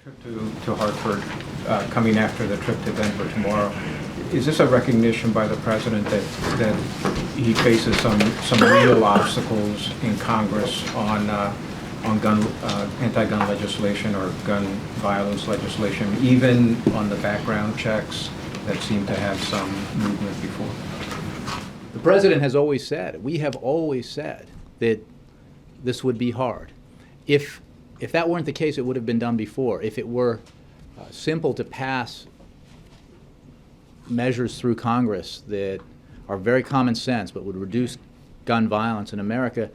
Trip to Hartford, coming after the trip to Denver tomorrow. Is this a recognition by the president that he faces some real obstacles in Congress on gun anti-gun legislation or gun violence legislation, even on the background checks that seem to have some movement before? The president has always said, we have always said, that this would be hard. If that weren't the case, it would have been done before. If it were simple to pass measures through Congress that are very common sense but would reduce gun violence in America,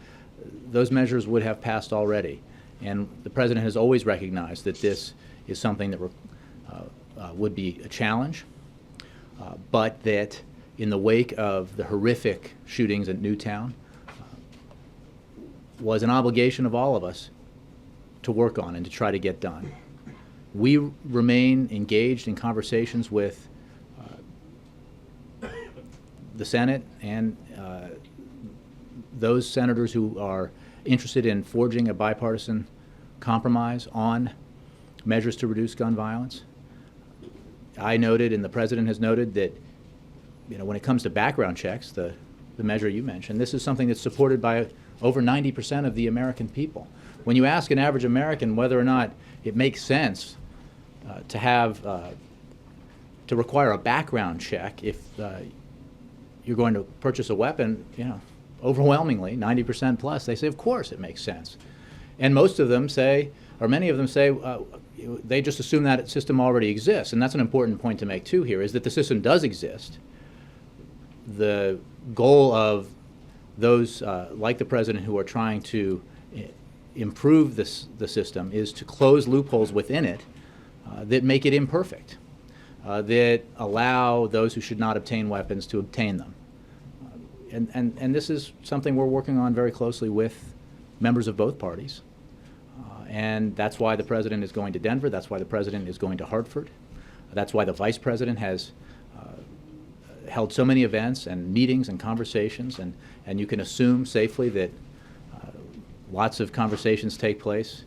those measures would have passed already. And the president has always recognized that this is something that would be a challenge, but that in the wake of the horrific shootings at Newtown was an obligation of all of us to work on and to try to get done. We remain engaged in conversations with the Senate and those senators who are interested in forging a bipartisan compromise on measures to reduce gun violence. I noted, and the president has noted, that when it comes to background checks, the measure you mentioned, this is something that's supported by over 90% of the American people. When you ask an average American whether or not it makes sense to require a background check if you're going to purchase a weapon, overwhelmingly, 90% plus, they say, of course it makes sense. And most of them say, or many of them say, they just assume that system already exists. And that's an important point to make, too, here, is that the system does exist. The goal of those like the president who are trying to improve the system is to close loopholes within it that make it imperfect, that allow those who should not obtain weapons to obtain them. And this is something we're working on very closely with members of both parties. And that's why the president is going to Denver. That's why the president is going to Hartford. That's why the vice president has held so many events and meetings and conversations. And you can assume safely that lots of conversations take place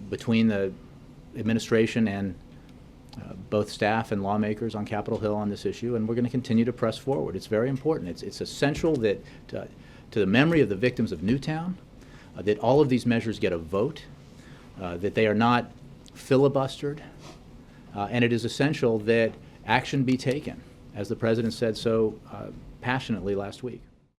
between the administration and both staff and lawmakers on Capitol Hill on this issue, and we're going to continue to press forward. It's very important. It's essential that to the memory of the victims of Newtown, that all of these measures get a vote, that they are not filibustered, and it is essential that action be taken, as the president said so passionately last week.